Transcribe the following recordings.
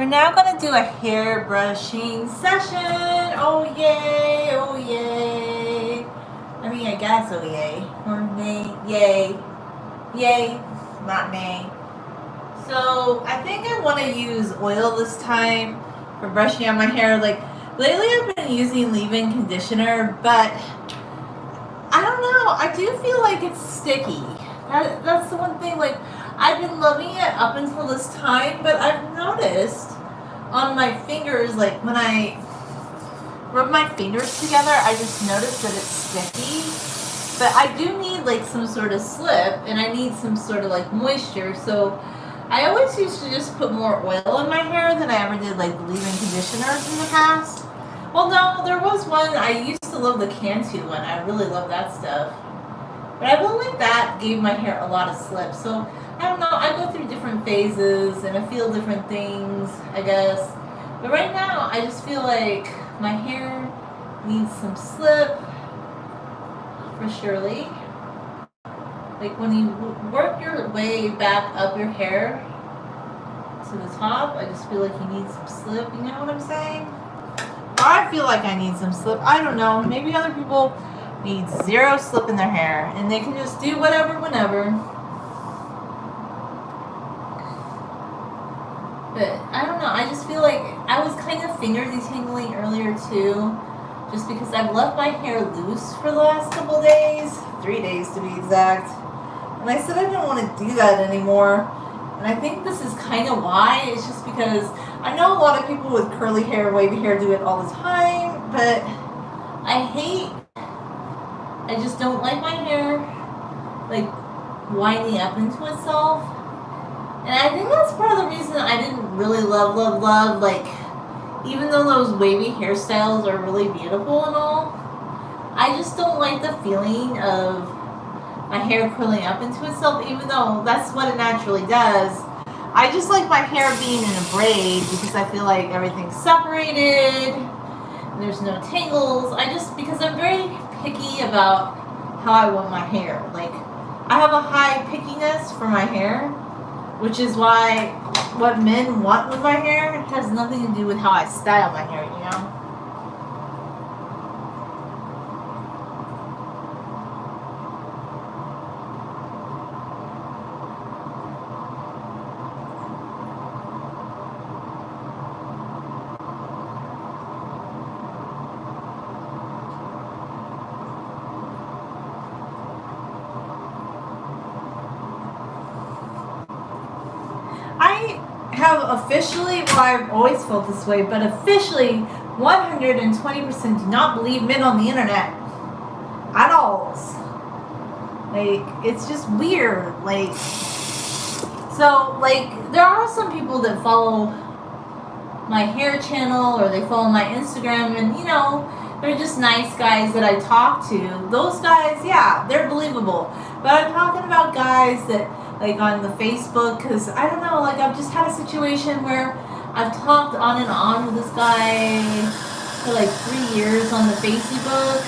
now gonna do a hair brushing session. Oh yay, oh yay. I mean, I guess oh yay. Or nay, yay. Yay, not nay. So I think I want to use oil this time for brushing out my hair. Like lately I've been using leave-in conditioner, but I don't know. I do feel like it's sticky. That's the one thing. Like I've been loving it up until this time, but I've noticed on my fingers, like when I rub my fingers together, I just noticed that it's sticky. But I do need like some sort of slip, and I need some sort of like moisture. So I always used to just put more oil in my hair than I ever did like leave-in conditioners in the past. Well, no, there was one. I used to love the Cantu one. I really love that stuff. But I feel like that gave my hair a lot of slip. So I don't know. I go through different phases and I feel different things, I guess. But right now, I just feel like my hair needs some slip for surely. Like when you work your way back up your hair to the top, I just feel like you need some slip. You know what I'm saying? Or I feel like I need some slip. I don't know. Maybe other people need zero slip in their hair and they can just do whatever whenever. But I don't know. I just feel like I was kind of finger detangling earlier too, just because I've left my hair loose for the last couple days, 3 days to be exact. And I said I didn't want to do that anymore. And I think this is kind of why. It's just because I know a lot of people with curly hair, wavy hair do it all the time, but I just don't like my hair like winding up into itself. And I think that's part of the reason I didn't really love, like, even though those wavy hairstyles are really beautiful and all, I just don't like the feeling of my hair curling up into itself, even though that's what it naturally does. I just like my hair being in a braid because I feel like everything's separated and there's no tangles. Because I'm very picky about how I want my hair. Like, I have a high pickiness for my hair, which is why what men want with my hair has nothing to do with how I style my hair, you know? I have officially, well, I've always felt this way, but officially 120% do not believe men on the internet at all. Like, it's just weird. Like, so, like, there are some people that follow my hair channel or they follow my Instagram and, you know, they're just nice guys that I talk to. Those guys, yeah, they're believable. But I'm talking about guys that, like, on the Facebook, because I don't know, like, I've just had a situation where I've talked on and on with this guy for like 3 years on the Facebook,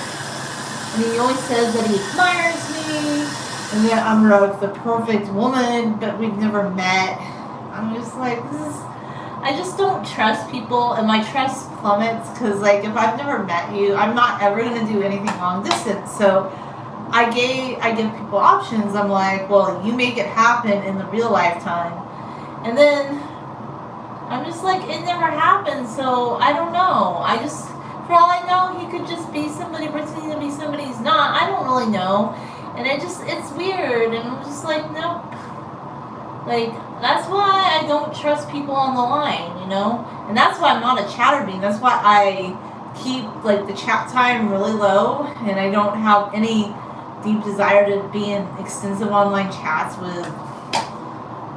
and he always says that he admires me and that I'm like the perfect woman, but we've never met. I'm just like, I just don't trust people, and my trust plummets because, like, if I've never met you, I'm not ever going to do anything long distance. So I give people options. I'm like, well, you make it happen in the real lifetime. And then I'm just like, it never happened, so I don't know. For all I know, he could just be somebody pretending to be somebody he's not. I don't really know. And it's weird, and I'm just like, nope. Like, that's why I don't trust people on the line, you know? And that's why I'm not a chatterbean. That's why I keep, like, the chat time really low, and I don't have any deep desire to be in extensive online chats with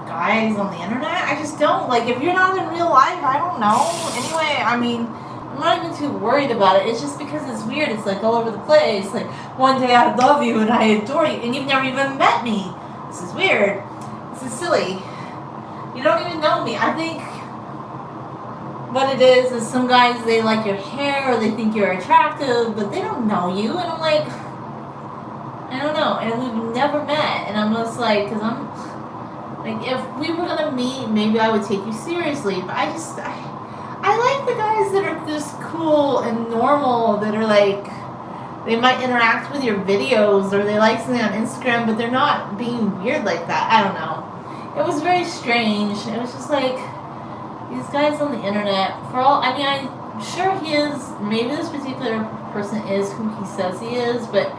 guys on the internet. I just don't. Like, if you're not in real life, I don't know. Anyway, I mean, I'm not even too worried about it. It's just because it's weird. It's like all over the place. Like, one day I love you and I adore you, and you've never even met me. This is weird. This is silly. You don't even know me. I think what it is some guys, they like your hair or they think you're attractive, but they don't know you. And I'm like, I don't know. And we've never met. And I'm just like, because Like, if we were gonna meet, maybe I would take you seriously. But I like the guys that are just cool and normal, that are like, they might interact with your videos or they like something on Instagram, but they're not being weird like that. I don't know. It was very strange. It was just like, these guys on the internet, for all, I mean, I'm sure he is, maybe this particular person is who he says he is, but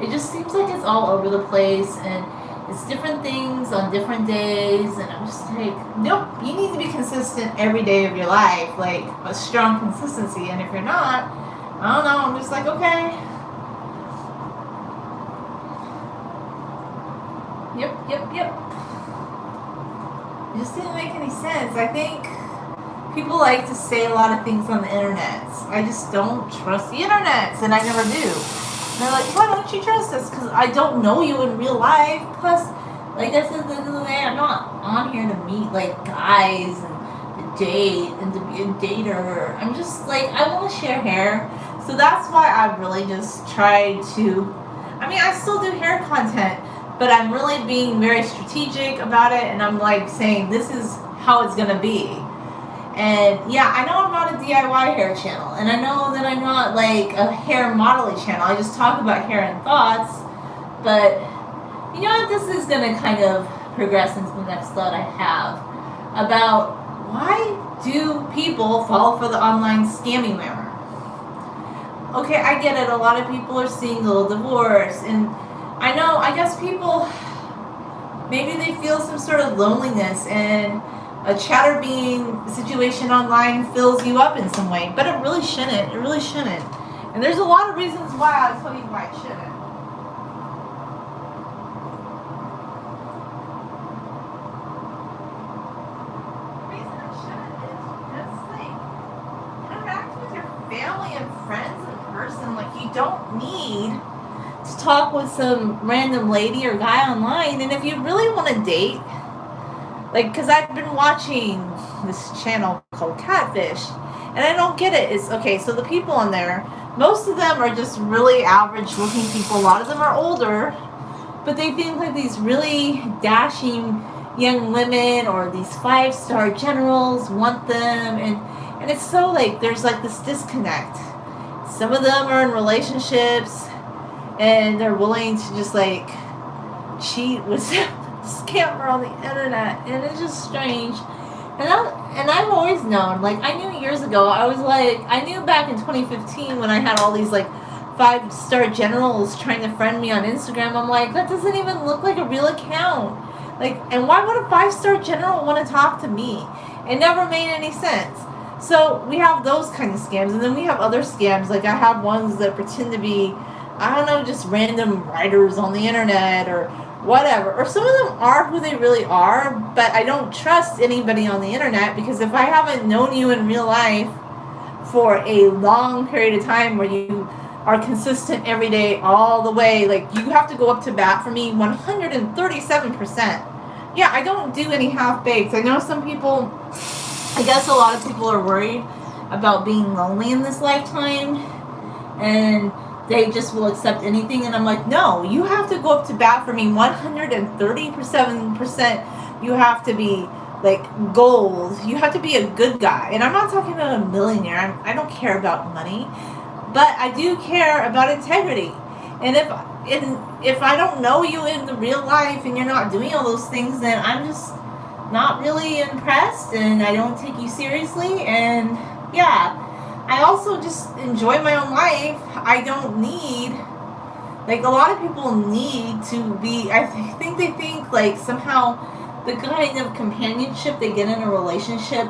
it just seems like it's all over the place, and it's different things on different days, and I'm just like, nope, you need to be consistent every day of your life, like a strong consistency, and if you're not, I don't know, I'm just like, okay. Yep. It just didn't make any sense. I think people like to say a lot of things on the internet. I just don't trust the internet, and I never do. And they're like, why don't you trust us? Because I don't know you in real life. Plus, like I said at the end of the day, I'm not on here to meet like guys and to date and to be a dater. I'm just like, I want to share hair. So that's why I really just tried to, I mean, I still do hair content, but I'm really being very strategic about it, and I'm like saying this is how it's gonna be. And yeah, I know I'm not a DIY hair channel, and I know that I'm not like a hair modeling channel. I just talk about hair and thoughts, but you know what? This is gonna kind of progress into the next thought I have about why do people fall for the online scamming whammer? Okay, I get it. A lot of people are single, divorced, and I know, I guess people, maybe they feel some sort of loneliness, and a chatterbeam situation online fills you up in some way, but it really shouldn't. It really shouldn't. And there's a lot of reasons why. I'll tell you why it shouldn't. The reason it shouldn't is just like, interact with your family and friends in person. Like, you don't need to talk with some random lady or guy online. And if you really want to date, like, because I've been watching this channel called Catfish, and I don't get it. It's okay, so the people on there, most of them are just really average looking people. A lot of them are older, but they think like these really dashing young women or these 5-star generals want them, and it's so like there's like this disconnect. Some of them are in relationships, and they're willing to just like cheat with scammer on the internet, and it's just strange. And I've always known, like, I knew years ago, I knew back in 2015 when I had all these like 5-star generals trying to friend me on Instagram. I'm like, that doesn't even look like a real account. Like, and why would a 5-star general want to talk to me? It never made any sense. So we have those kind of scams, and then we have other scams. Like, I have ones that pretend to be, I don't know, just random writers on the internet or whatever. Or some of them are who they really are, but I don't trust anybody on the internet, because if I haven't known you in real life for a long period of time where you are consistent every day all the way, like, you have to go up to bat for me 137%. Yeah, I don't do any half-baked. I know some people, I guess a lot of people are worried about being lonely in this lifetime, and they just will accept anything, and I'm like, no, you have to go up to bat for me 137%. You have to be like gold. You have to be a good guy. And I'm not talking about a millionaire. I don't care about money, but I do care about integrity. And if I don't know you in the real life and you're not doing all those things, then I'm just not really impressed, and I don't take you seriously. And yeah, I also just enjoy my own life. I don't need, like, a lot of people need to be, I think they think like somehow the kind of companionship they get in a relationship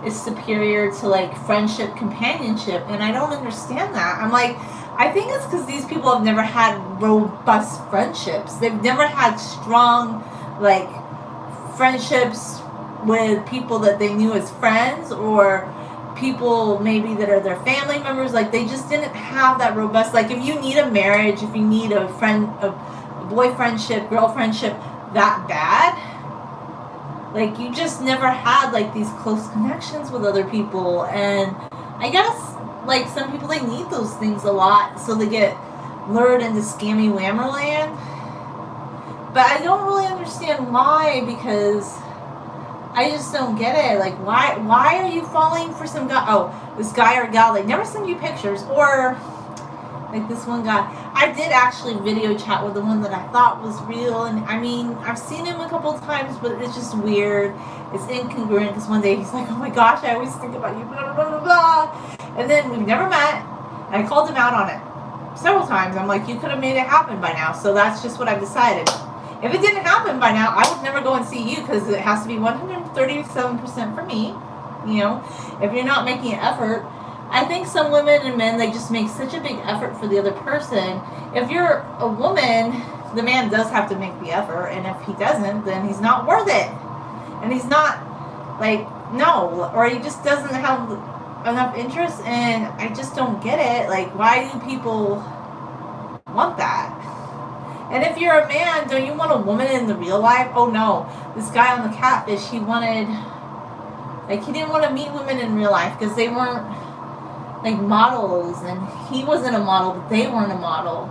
is superior to like friendship companionship, and I don't understand that. I'm like, I think it's because these people have never had robust friendships. They've never had strong like friendships with people that they knew as friends, or people maybe that are their family members. Like, they just didn't have that robust, like, if you need a marriage, if you need a boyfriendship, girlfriendship that bad, like, you just never had like these close connections with other people. And I guess like some people, they need those things a lot, so they get lured into scammy whammerland. But I don't really understand why, because I just don't get it. Like, why are you falling for some guy? Oh, this guy or gal, like, never send you pictures. Or, like, this one guy. I did actually video chat with the one that I thought was real. And, I mean, I've seen him a couple of times, but it's just weird. It's incongruent because one day he's like, oh my gosh, I always think about you, blah, blah, blah, blah. And then we've never met. And I called him out on it several times. I'm like, you could have made it happen by now. So that's just what I've decided. If it didn't happen by now, I would never go and see you because it has to be 137% for me. You know, if you're not making an effort, I think some women and men, they just make such a big effort for the other person. If you're a woman, the man does have to make the effort, and if he doesn't, then he's not worth it. And he's not, like, no, or he just doesn't have enough interest, and I just don't get it. Like, why do people want that? And if you're a man, don't you want a woman in the real life? Oh no, this guy on the Catfish, he wanted, like, he didn't want to meet women in real life because they weren't, like, models, and he wasn't a model, but they weren't a model.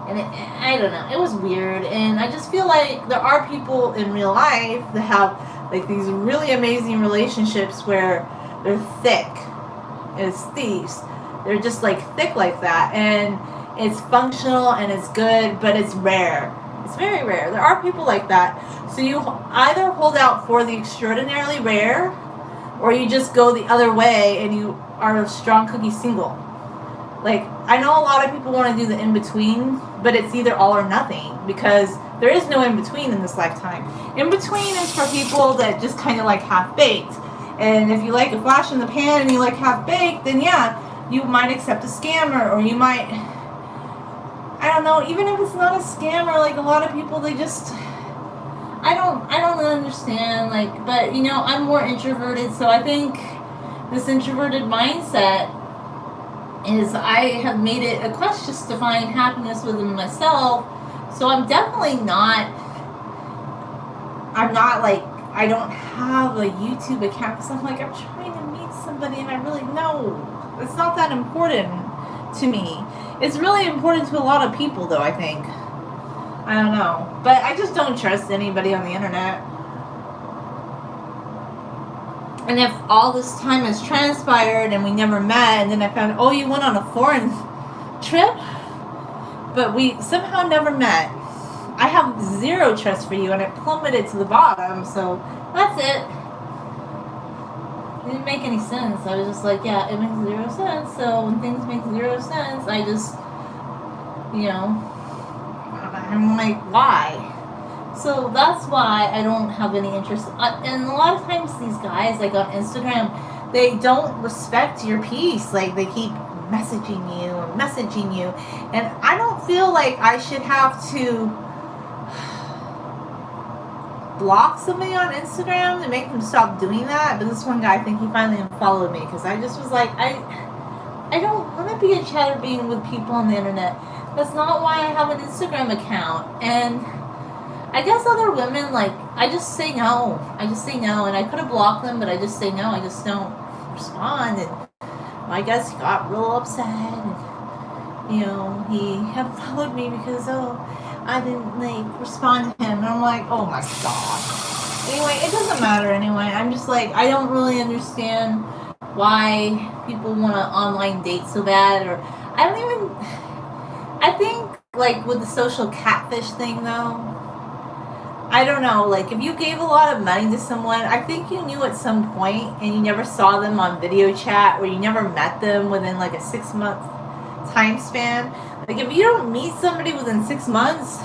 And I don't know, it was weird. And I just feel like there are people in real life that have, like, these really amazing relationships where they're thick as thieves. They're just, like, thick like that, and it's functional and it's good, but it's rare. It's very rare. There are people like that. So you either hold out for the extraordinarily rare, or you just go the other way and you are a strong cookie single. Like, I know a lot of people want to do the in-between, but it's either all or nothing, because there is no in-between in this lifetime. In-between is for people that just kind of like half-baked. And if you like a flash in the pan and you like half-baked, then yeah, you might accept a scammer, or you might, I don't know, even if it's not a scammer, like, a lot of people, they just, I don't understand, like, but, you know, I'm more introverted, so I think this introverted mindset is, I have made it a quest just to find happiness within myself. So I'm definitely not, like, I don't have a YouTube account because I'm like, I'm trying to meet somebody, and I really know it's not that important to me. It's really important to a lot of people, though, I think. I don't know. But I just don't trust anybody on the internet. And if all this time has transpired and we never met, and then I found, oh, you went on a foreign trip, but we somehow never met, I have zero trust for you, and it plummeted to the bottom, so that's it. It didn't make any sense. I was just like, yeah, it makes zero sense. So when things make zero sense, I just, you know, I'm like, why? So that's why I don't have any interest. And a lot of times these guys, like on Instagram, they don't respect your peace. Like, they keep messaging you. And I don't feel like I should have to block somebody on Instagram to make them stop doing that. But this one guy, I think he finally unfollowed me because I just was like, I don't want to be a chatterbean with people on the internet. That's not why I have an Instagram account. And I guess other women, like, I just say no. And I could have blocked them, but I just say no. I just don't respond. And I guess he got real upset. And, you know, he had followed me because, I didn't, like, respond to him. And I'm like, oh my gosh. Anyway, it doesn't matter anyway. I'm just like, I don't really understand why people want to online date so bad. Or I think, like, with the social catfish thing, though, I don't know, like, if you gave a lot of money to someone, I think you knew at some point, and you never saw them on video chat, or you never met them within, like, a 6-month time span. Like, if you don't meet somebody within 6 months,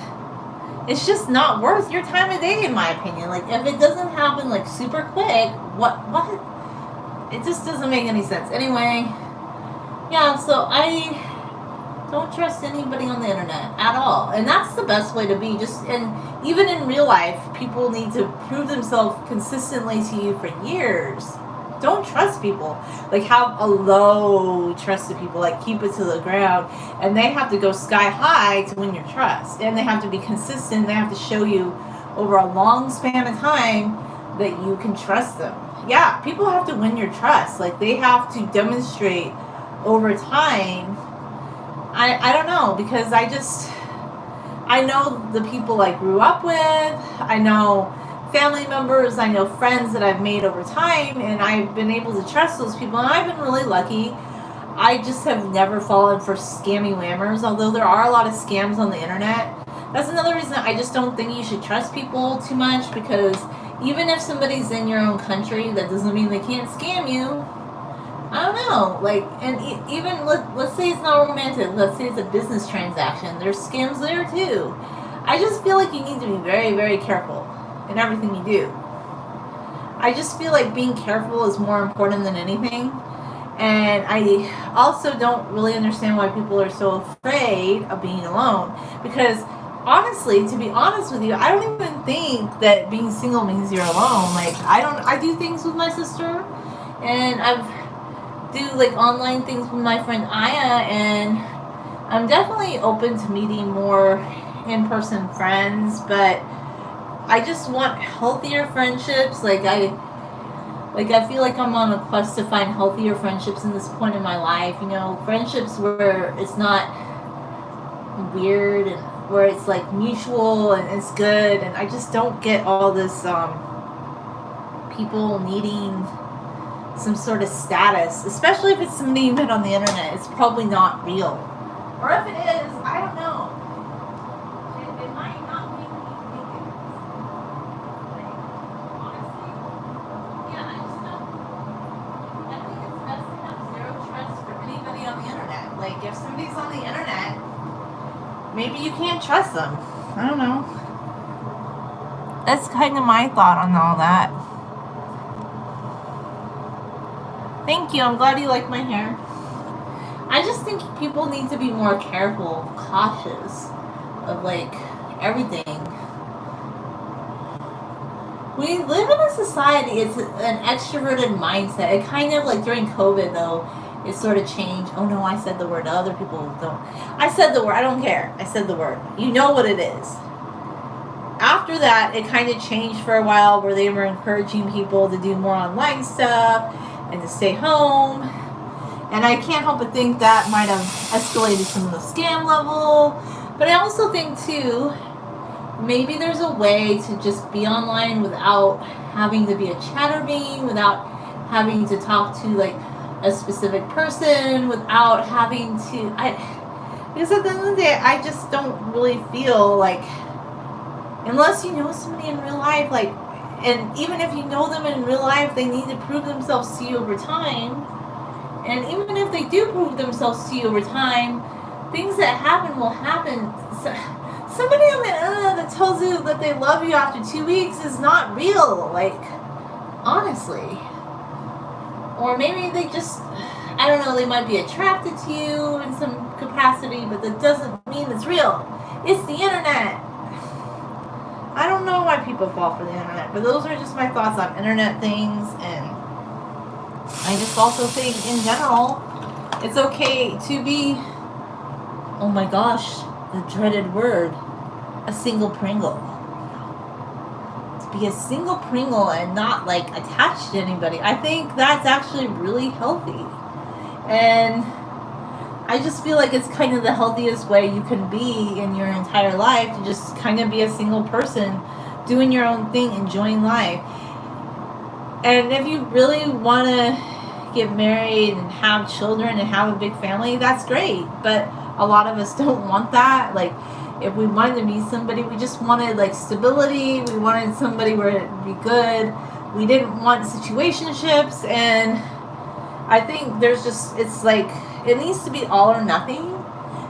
it's just not worth your time of day, in my opinion. Like, if it doesn't happen, like, super quick, what? It just doesn't make any sense. Anyway, yeah, so I don't trust anybody on the internet at all. And that's the best way to be. And even in real life, people need to prove themselves consistently to you for years. Don't trust people. Like, have a low trust to people. Like, keep it to the ground. And they have to go sky high to win your trust. And they have to be consistent. They have to show you over a long span of time that you can trust them. Yeah, people have to win your trust. Like, they have to demonstrate over time. I don't know, because I know the people I grew up with. I know family members, I know friends that I've made over time, and I've been able to trust those people, and I've been really lucky. I just have never fallen for scammy whammers, although there are a lot of scams on the internet. That's another reason I just don't think you should trust people too much, because even if somebody's in your own country, that doesn't mean they can't scam you. I don't know, like, and even let's say it's not romantic, let's say it's a business transaction, there's scams there too. I just feel like you need to be very, very careful in everything you do. I just feel like being careful is more important than anything. And I also don't really understand why people are so afraid of being alone. Because honestly, to be honest with you, I don't even think that being single means you're alone. Like, I do things with my sister, and do like online things with my friend Aya, and I'm definitely open to meeting more in-person friends, but I just want healthier friendships. I feel like I'm on a quest to find healthier friendships in this point in my life. You know, friendships where it's not weird and where it's like mutual and it's good. And I just don't get all this people needing some sort of status, especially if it's somebody you met on the internet. It's probably not real, or if it is, I don't know. It might not be what you think it is. Like, honestly, yeah, I just don't. I think it's best to have zero trust for anybody on the internet. Like, if somebody's on the internet, maybe you can't trust them. I don't know. That's kind of my thought on all that. Thank you. I'm glad you like my hair. I just think people need to be more careful, cautious of like everything. We live in a society, it's an extroverted mindset. It kind of like during COVID though, it sort of changed. Oh no, I said the word. Other people don't. I said the word. I don't care. I said the word. You know what it is. After that, it kind of changed for a while where they were encouraging people to do more online stuff and to stay home. And I can't help but think that might have escalated some of the scam level. But I also think too, maybe there's a way to just be online without having to be a chatterbeam, without having to talk to like a specific person, without having to because at the end of the day, I just don't really feel like, unless you know somebody in real life, like, and even if you know them in real life, they need to prove themselves to you over time. And even if they do prove themselves to you over time, things that happen will happen. Somebody on the internet that tells you that they love you after 2 weeks is not real, like, honestly. Or maybe they just, I don't know, they might be attracted to you in some capacity, but that doesn't mean it's real. It's the internet. I don't know why people fall for the internet, but those are just my thoughts on internet things. And I just also think in general, it's okay to be, oh my gosh, the dreaded word, a single Pringle. To be a single Pringle and not like attached to anybody, I think that's actually really healthy. And I just feel like it's kind of the healthiest way you can be in your entire life, to just kind of be a single person, doing your own thing, enjoying life. And if you really want to get married and have children and have a big family, that's great. But a lot of us don't want that. Like, if we wanted to meet somebody, we just wanted like stability. We wanted somebody where it'd be good. We didn't want situationships. And I think there's just, it's like, it needs to be all or nothing.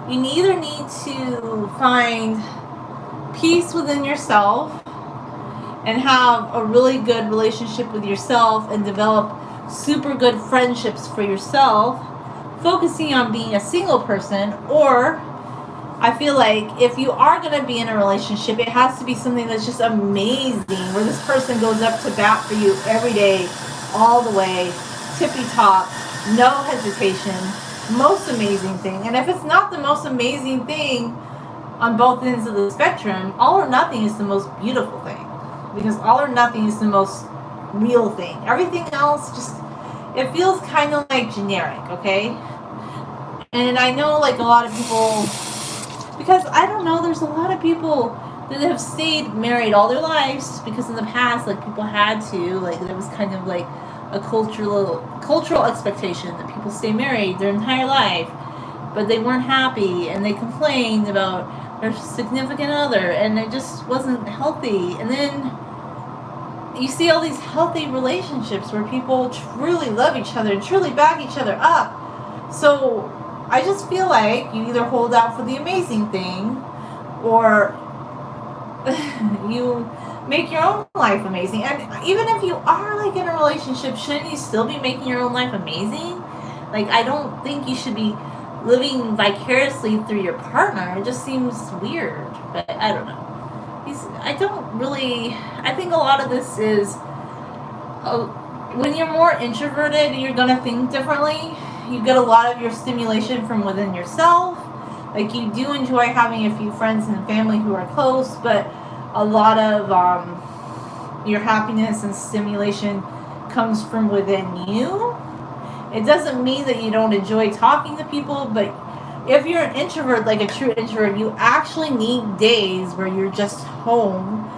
You either need to find peace within yourself and have a really good relationship with yourself and develop super good friendships for yourself, focusing on being a single person. Or I feel like if you are going to be in a relationship, it has to be something that's just amazing, where this person goes up to bat for you every day, all the way, tippy top, no hesitation, most amazing thing. And if it's not the most amazing thing on both ends of the spectrum, all or nothing is the most beautiful thing, because all or nothing is the most real thing. Everything else just, it feels kind of like generic, okay? And I know like a lot of people, because I don't know, there's a lot of people that have stayed married all their lives because in the past, like, people had to, like, there was kind of like a cultural expectation that people stay married their entire life, but they weren't happy and they complained about their significant other, and it just wasn't healthy. And then you see all these healthy relationships where people truly love each other and truly back each other up. So I just feel like you either hold out for the amazing thing, or you make your own life amazing. And even if you are, like, in a relationship, shouldn't you still be making your own life amazing? Like, I don't think you should be living vicariously through your partner. It just seems weird. But I don't know. I think a lot of this is, when you're more introverted, you're going to think differently. You get a lot of your stimulation from within yourself. Like, you do enjoy having a few friends and family who are close, but a lot of your happiness and stimulation comes from within you. It doesn't mean that you don't enjoy talking to people, but if you're an introvert, like a true introvert, you actually need days where you're just home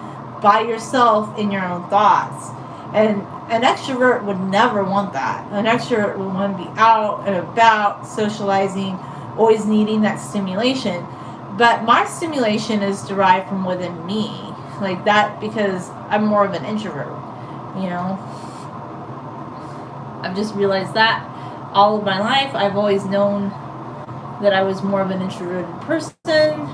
by yourself in your own thoughts. And an extrovert would never want that. An extrovert would want to be out and about, socializing, always needing that stimulation. But my stimulation is derived from within me, like that, because I'm more of an introvert, you know. I've just realized that all of my life. I've always known that I was more of an introverted person.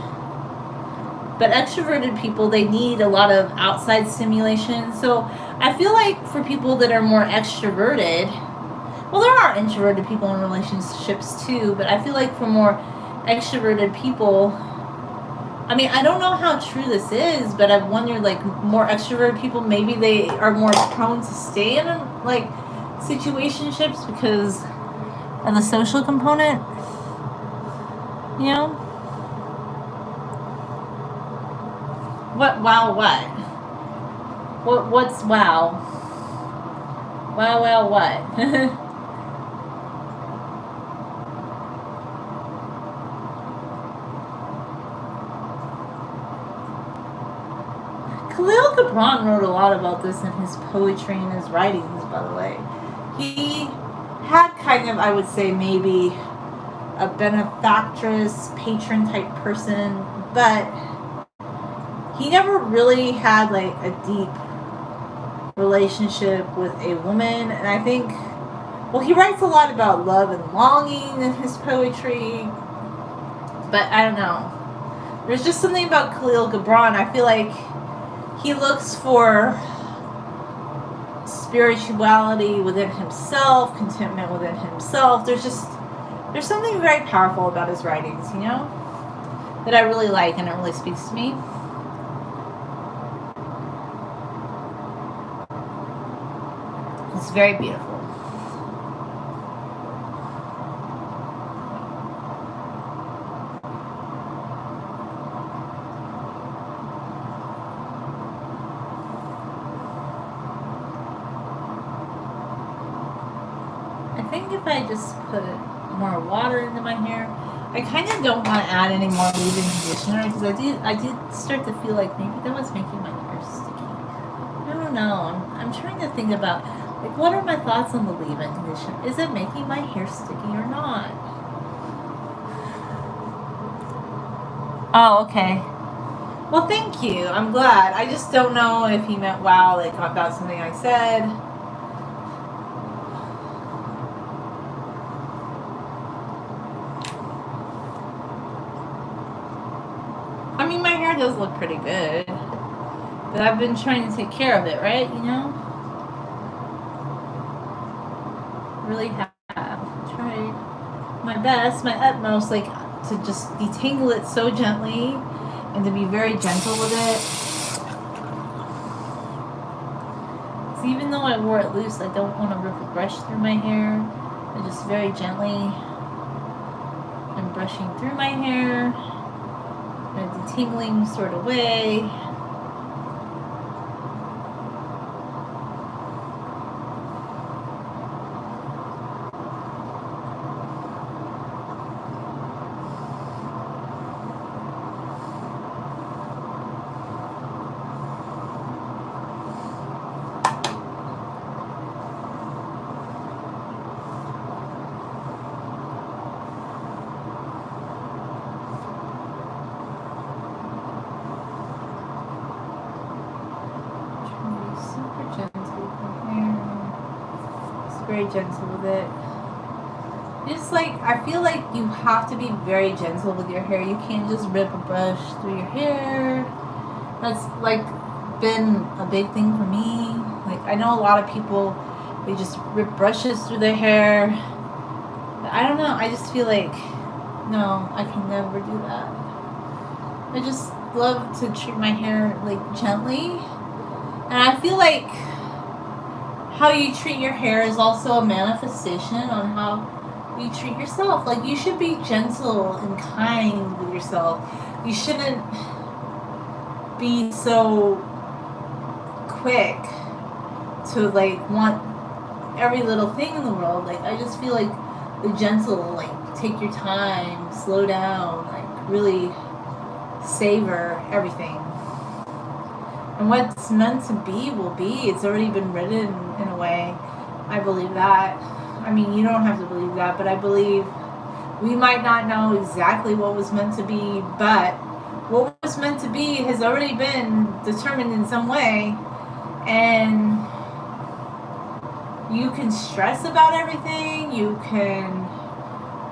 But extroverted people, they need a lot of outside stimulation. So I feel like for people that are more extroverted, well, there are introverted people in relationships too, but I feel like for more extroverted people, I mean, I don't know how true this is, but I've wondered, like, more extroverted people, maybe they are more prone to stay in, like, situationships because of the social component, you know? What's wow? Wow, what? Khalil Gibran wrote a lot about this in his poetry and his writings, by the way. He had kind of, I would say, maybe a benefactress, patron type person, but he never really had, like, a deep relationship with a woman. And I think, well, he writes a lot about love and longing in his poetry, but I don't know. There's just something about Khalil Gibran. I feel like he looks for spirituality within himself, contentment within himself. There's something very powerful about his writings, you know, that I really like, and it really speaks to me. It's very beautiful. I think if I just put more water into my hair, I kind of don't want to add any more leave-in conditioner, because I did start to feel like maybe that was making my hair sticky. I don't know. I'm trying to think about, like, what are my thoughts on the leave-in conditioner? Is it making my hair sticky or not? Oh, okay. Well, thank you. I'm glad. I just don't know if he meant wow, like, about something I said. I mean, my hair does look pretty good, but I've been trying to take care of it, right? You know? Really have tried my best, my utmost, like, to just detangle it so gently and to be very gentle with it. So even though I wore it loose, I don't want to rip a brush through my hair. I just very gently am brushing through my hair in a detangling sort of way. very gentle with it. Just like, I feel like you have to be very gentle with your hair. You can't just rip a brush through your hair. That's like been a big thing for me. Like, I know a lot of people, they just rip brushes through their hair. But I don't know, I just feel like, no, I can never do that. I just love to treat my hair like gently. And I feel like how you treat your hair is also a manifestation on how you treat yourself. Like, you should be gentle and kind with yourself. You shouldn't be so quick to like want every little thing in the world. Like, I just feel like the gentle, like, take your time, slow down, like really savor everything. And what's meant to be will be. It's already been written in a way. I believe that. I mean, you don't have to believe that, but I believe we might not know exactly what was meant to be, but what was meant to be has already been determined in some way. And you can stress about everything. You can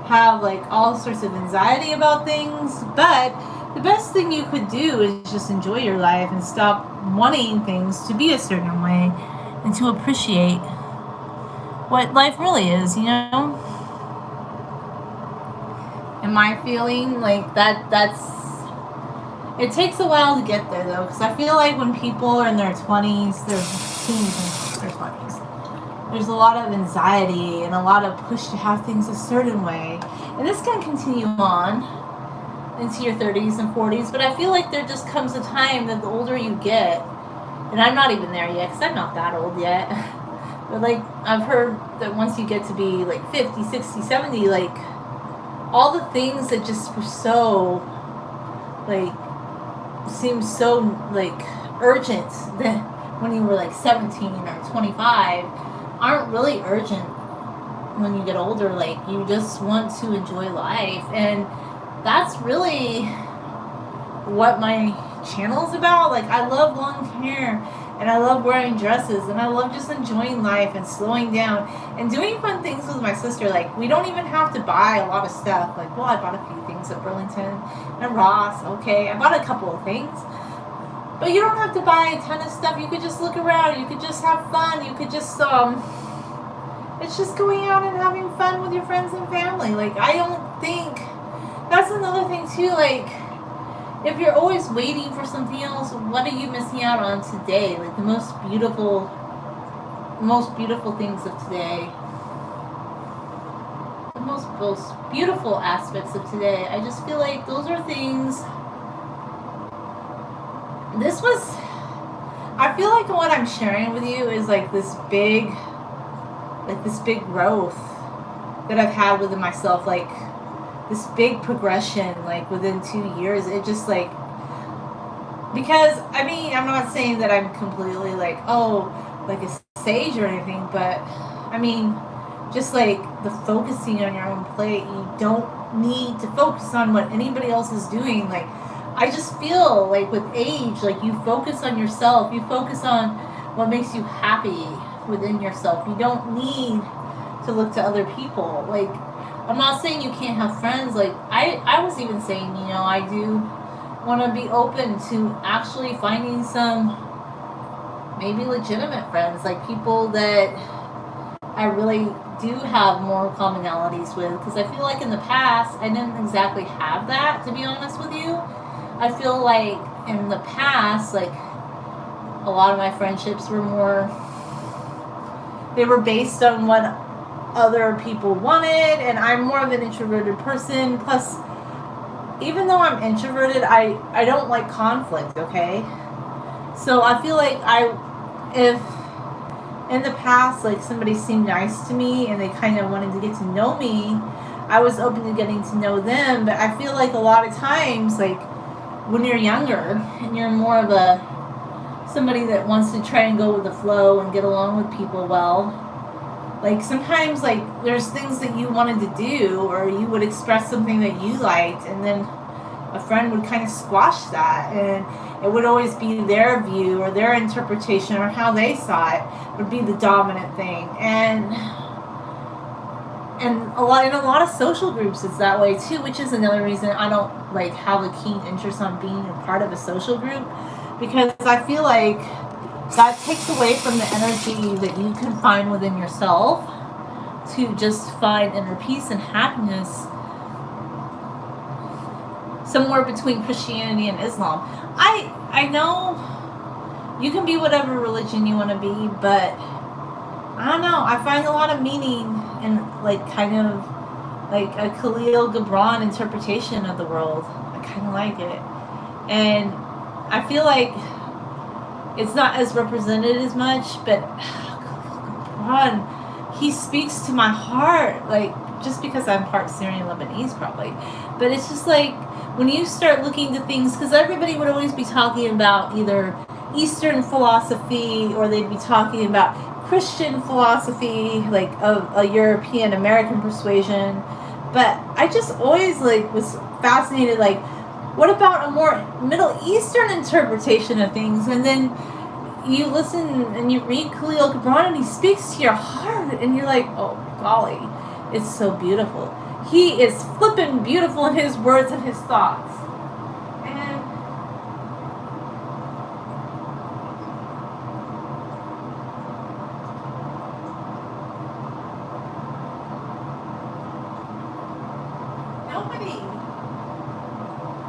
have like all sorts of anxiety about things, but the best thing you could do is just enjoy your life and stop wanting things to be a certain way and to appreciate what life really is, you know? Am I feeling like that's it takes a while to get there though, because I feel like when people are in their 20s, their teens and their 20s, there's a lot of anxiety and a lot of push to have things a certain way. And this can continue on into your 30s and 40s, but I feel like there just comes a time that the older you get, and I'm not even there yet because I'm not that old yet, but like I've heard that once you get to be like 50, 60, 70, like all the things that just were so like seemed so like urgent that when you were like 17 or 25 aren't really urgent when you get older. Like, you just want to enjoy life, and that's really what my channel is about. Like, I love long hair, and I love wearing dresses, and I love just enjoying life and slowing down and doing fun things with my sister. Like, we don't even have to buy a lot of stuff. Like, well, I bought a few things at Burlington and Ross. Okay, I bought a couple of things. But you don't have to buy a ton of stuff. You could just look around. You could just have fun. You could just, it's just going out and having fun with your friends and family. Like, I don't think, that's another thing too. Like, if you're always waiting for something else, what are you missing out on today? Like, the most beautiful things of today. The most beautiful aspects of today. I just feel like those are things. I feel like what I'm sharing with you is like this big growth that I've had within myself, like this big progression, like within 2 years. It just like, because I mean, I'm not saying that I'm completely like, oh, like a sage or anything, but I mean, just like the focusing on your own plate. You don't need to focus on what anybody else is doing. Like, I just feel like with age, like you focus on yourself. You focus on what makes you happy within yourself. You don't need to look to other people. Like, I'm not saying you can't have friends. Like, I was even saying, you know, I do want to be open to actually finding some maybe legitimate friends, like people that I really do have more commonalities with. Because I feel like in the past, I didn't exactly have that, to be honest with you. I feel like in the past, like, a lot of my friendships were more, they were based on what other people wanted, and I'm more of an introverted person. Plus, even though I'm introverted, I don't like conflict, okay? So I feel like if in the past, like, somebody seemed nice to me and they kind of wanted to get to know me, I was open to getting to know them. But I feel like a lot of times, like, when you're younger and you're more of somebody that wants to try and go with the flow and get along with people well, like, sometimes, like, there's things that you wanted to do, or you would express something that you liked, and then a friend would kind of squash that, and it would always be their view or their interpretation or how they saw it would be the dominant thing. And And in a lot of social groups it's that way too, which is another reason I don't like have a keen interest on being a part of a social group, because I feel like that takes away from the energy that you can find within yourself to just find inner peace and happiness somewhere between Christianity and Islam. I know you can be whatever religion you want to be, but I don't know. I find a lot of meaning in like kind of like a Khalil Gibran interpretation of the world. I kind of like it, and I feel like it's not as represented as much. But Gibran, he speaks to my heart. Like just because I'm part Syrian Lebanese, probably, but it's just like when you start looking to things, because everybody would always be talking about either Eastern philosophy or they'd be talking about Christian philosophy, like of a European American persuasion. But I just always like was fascinated, like what about a more Middle Eastern interpretation of things? And then you listen and you read Khalil Gibran and he speaks to your heart and you're like, oh golly, it's so beautiful. He is flippin' beautiful in his words and his thoughts. And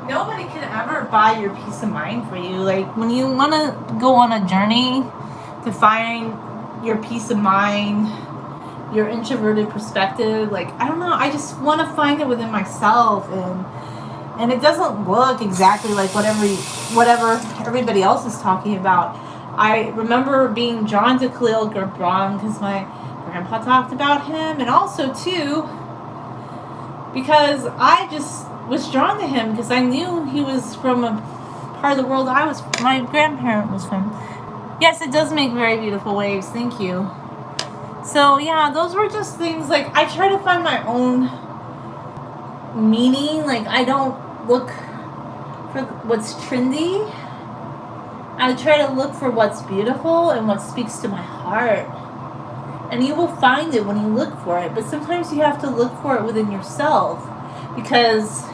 nobody can ever buy your peace of mind for you. Like when you want to go on a journey to find your peace of mind, your introverted perspective, like I don't know, I just want to find it within myself, and it doesn't look exactly like whatever everybody else is talking about. I remember being drawn to Khalil Gibran because my grandpa talked about him, and also too because I just was drawn to him because I knew he was from a part of the world my grandparent was from. Yes, it does make very beautiful waves. Thank you. So yeah, those were just things like I try to find my own meaning. Like I don't look for what's trendy. I try to look for what's beautiful and what speaks to my heart. And you will find it when you look for it. But sometimes you have to look for it within yourself. Because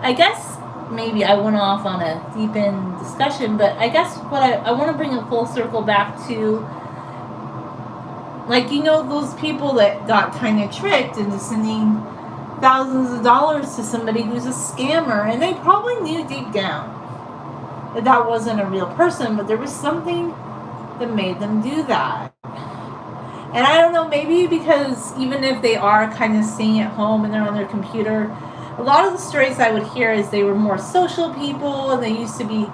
I guess maybe I went off on a deep end discussion, but I guess what I want to bring a full circle back to, like, you know, those people that got kind of tricked into sending thousands of dollars to somebody who's a scammer, and they probably knew deep down that that wasn't a real person, but there was something that made them do that. And I don't know, maybe because even if they are kind of staying at home and they're on their computer, a lot of the stories I would hear is they were more social people and they used to be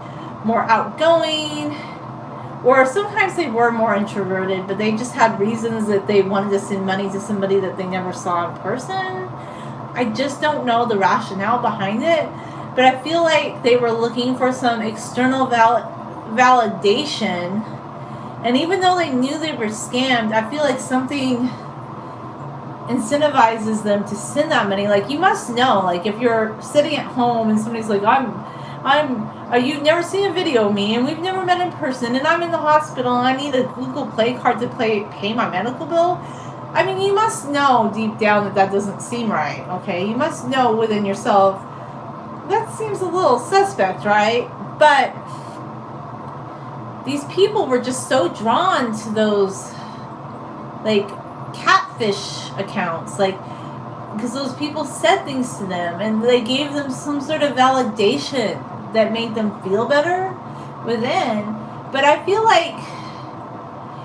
more outgoing. Or sometimes they were more introverted, but they just had reasons that they wanted to send money to somebody that they never saw in person. I just don't know the rationale behind it, but I feel like they were looking for some external validation. And even though they knew they were scammed, I feel like something incentivizes them to send that money. Like, you must know, like, if you're sitting at home and somebody's like, you've never seen a video of me and we've never met in person and I'm in the hospital and I need a Google Play card to pay my medical bill. I mean, you must know deep down that doesn't seem right, okay? You must know within yourself, that seems a little suspect, right? But these people were just so drawn to those, like, catfish accounts, like, because those people said things to them and they gave them some sort of validation that made them feel better within. But I feel like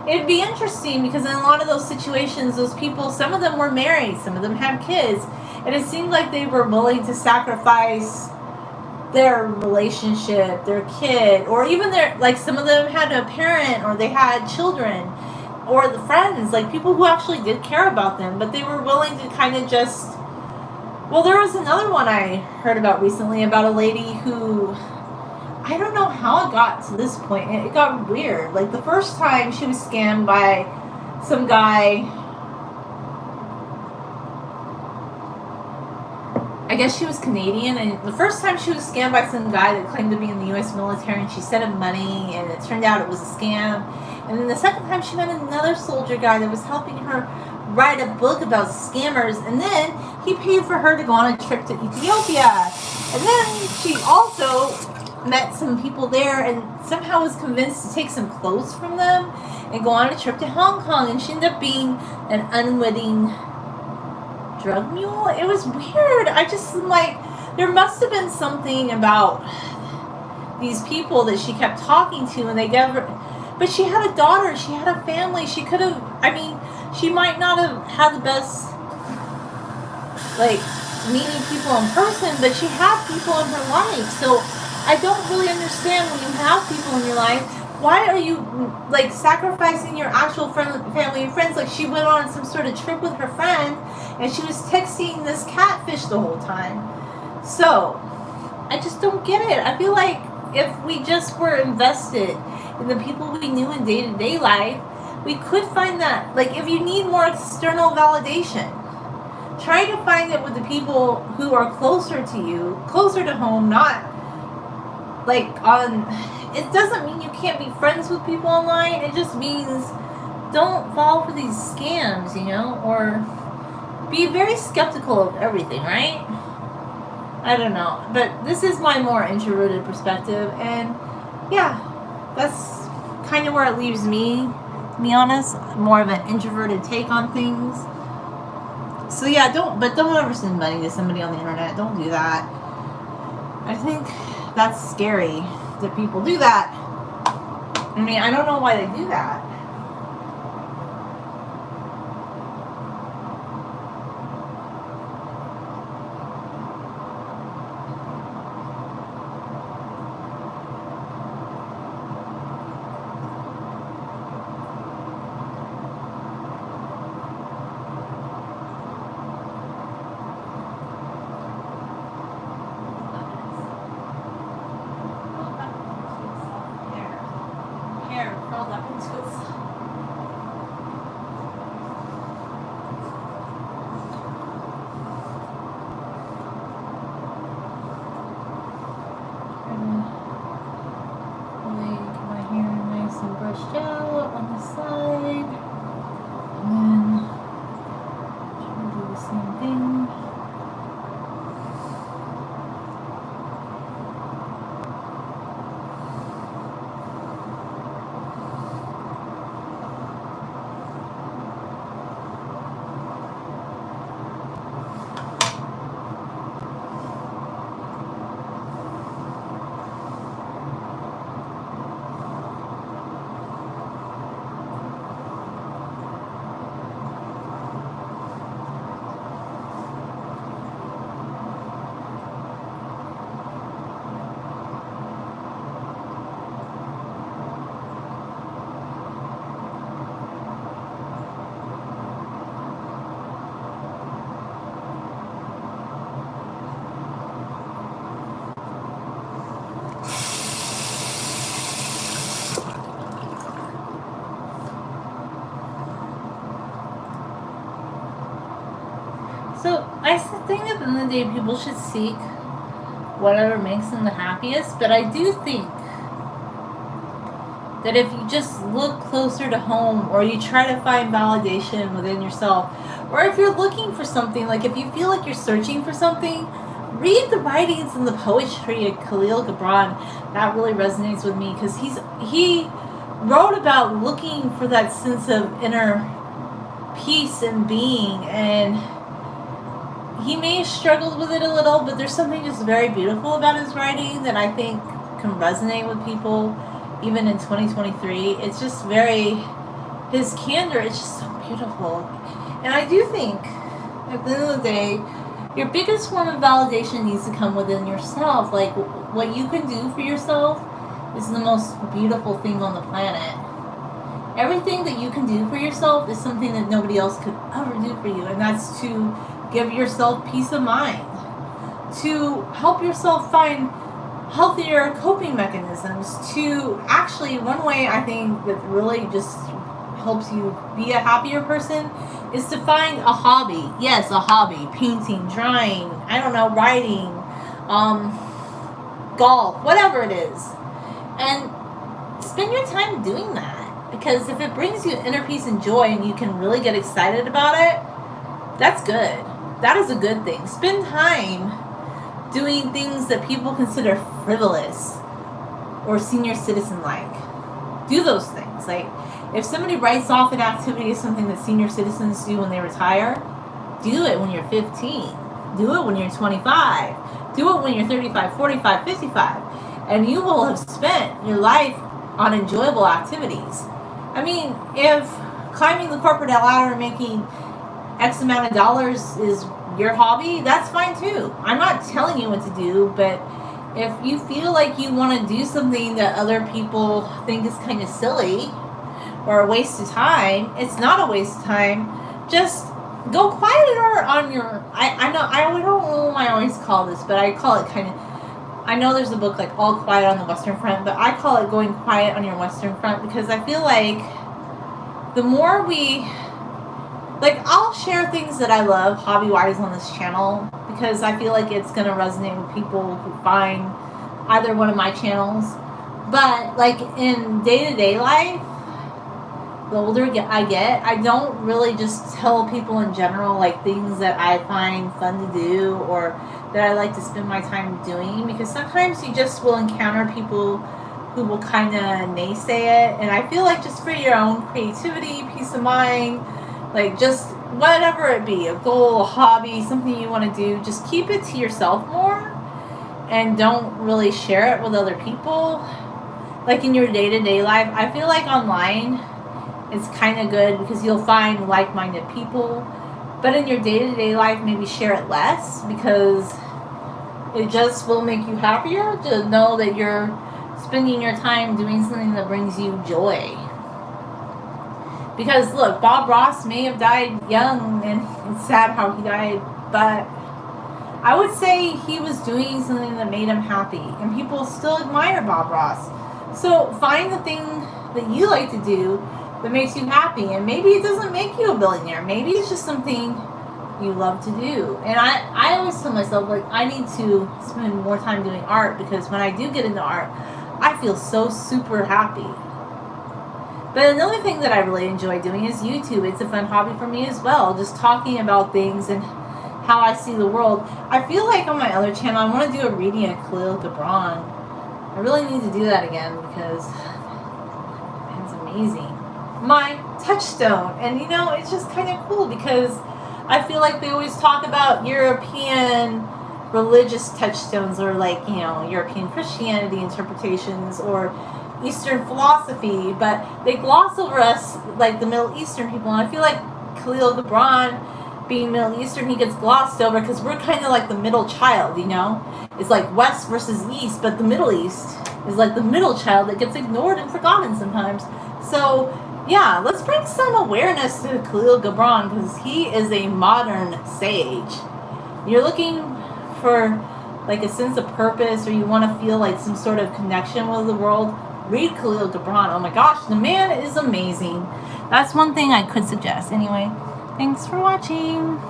it'd be interesting because in a lot of those situations, those people, some of them were married, some of them had kids, and it seemed like they were willing to sacrifice their relationship, their kid, or even some of them had a parent or they had children or the friends, like people who actually did care about them, but they were willing to kind of just, well, there was another one I heard about recently about a lady who, I don't know how it got to this point. It got weird. Like the first time she was scammed by some guy, I guess she was Canadian, and the first time she was scammed by some guy that claimed to be in the U.S. military, and she sent him money, and it turned out it was a scam. And then the second time she met another soldier guy that was helping her write a book about scammers, and then he paid for her to go on a trip to Ethiopia. And then she also met some people there and somehow was convinced to take some clothes from them and go on a trip to Hong Kong, and she ended up being an unwitting drug mule. It was weird. I just like, there must have been something about these people that she kept talking to, and they never, but she had a daughter, she had a family, she could have, I mean, she might not have had the best, like, meeting people in person, but she had people in her life. So I don't really understand, when you have people in your life, why are you, like, sacrificing your actual family and friends? Like, she went on some sort of trip with her friend, and she was texting this catfish the whole time. So I just don't get it. I feel like if we just were invested in the people we knew in day-to-day life, we could find that. Like, if you need more external validation, try to find it with the people who are closer to you, closer to home, not like on, it doesn't mean you can't be friends with people online. It just means don't fall for these scams, you know, or be very skeptical of everything, right? I don't know, but this is my more introverted perspective, and yeah, that's kind of where it leaves me, to be honest. More of an introverted take on things. So yeah, don't ever send money to somebody on the internet. Don't do that. I think that's scary that people do that. I mean, I don't know why they do that. Brushed out on the side, and then try to do the same thing. So I think at the end of the day, people should seek whatever makes them the happiest. But I do think that if you just look closer to home, or you try to find validation within yourself, or if you're looking for something, like if you feel like you're searching for something, read the writings and the poetry of Khalil Gibran. That really resonates with me, because he wrote about looking for that sense of inner peace and being, and he may have struggled with it a little, but there's something just very beautiful about his writing that I think can resonate with people even in 2023. It's just very, his candor is just so beautiful. And I do think at the end of the day, your biggest form of validation needs to come within yourself. Like, what you can do for yourself is the most beautiful thing on the planet. Everything that you can do for yourself is something that nobody else could ever do for you, and that's to give yourself peace of mind, to help yourself find healthier coping mechanisms, to actually, one way I think that really just helps you be a happier person is to find a hobby. Yes, a hobby. Painting, drawing, I don't know, writing, golf, whatever it is. And spend your time doing that. Because if it brings you inner peace and joy and you can really get excited about it, that's good. That is a good thing. Spend time doing things that people consider frivolous or senior citizen like. Do those things. Like, if somebody writes off an activity as something that senior citizens do when they retire, do it when you're 15. Do it when you're 25. Do it when you're 35, 45, 55. And you will have spent your life on enjoyable activities. I mean, if climbing the corporate ladder and making X amount of dollars is your hobby, that's fine too. I'm not telling you what to do, but if you feel like you want to do something that other people think is kind of silly or a waste of time, it's not a waste of time. Just go quieter on your... I don't know what I always call this, but I call it kind of... I know there's a book like All Quiet on the Western Front, but I call it going quiet on your Western Front because I feel like the more we... Like, I'll share things that I love hobby-wise on this channel because I feel like it's going to resonate with people who find either one of my channels. But, like, in day-to-day life, the older I get, I don't really just tell people in general, like, things that I find fun to do or that I like to spend my time doing, because sometimes you just will encounter people who will kind of naysay it, and I feel like just for your own creativity, peace of mind, like just whatever it be, a goal, a hobby, something you want to do, just keep it to yourself more and don't really share it with other people. Like in your day-to-day life, I feel like online it's kind of good because you'll find like-minded people, but in your day-to-day life, maybe share it less because it just will make you happier to know that you're spending your time doing something that brings you joy. Because look, Bob Ross may have died young, and it's sad how he died, but I would say he was doing something that made him happy, and people still admire Bob Ross. So find the thing that you like to do that makes you happy, and maybe it doesn't make you a billionaire. Maybe it's just something you love to do. And I always tell myself, like, I need to spend more time doing art because when I do get into art, I feel so super happy. But another thing that I really enjoy doing is YouTube. It's a fun hobby for me as well, just talking about things and how I see the world. I feel like on my other channel, I want to do a reading of Khalil Gibran. I really need to do that again because it's amazing. My touchstone, and you know, it's just kind of cool because I feel like they always talk about European religious touchstones or like, you know, European Christianity interpretations or Eastern philosophy, but they gloss over us like the Middle Eastern people, and I feel like Khalil Gibran, being Middle Eastern, he gets glossed over because we're kind of like the middle child, you know? It's like West versus East, but the Middle East is like the middle child that gets ignored and forgotten sometimes. So yeah, let's bring some awareness to Khalil Gibran because he is a modern sage. You're looking for like a sense of purpose, or you want to feel like some sort of connection with the world, read Khalil Gibran. Oh my gosh, the man is amazing. That's one thing I could suggest. Anyway, thanks for watching.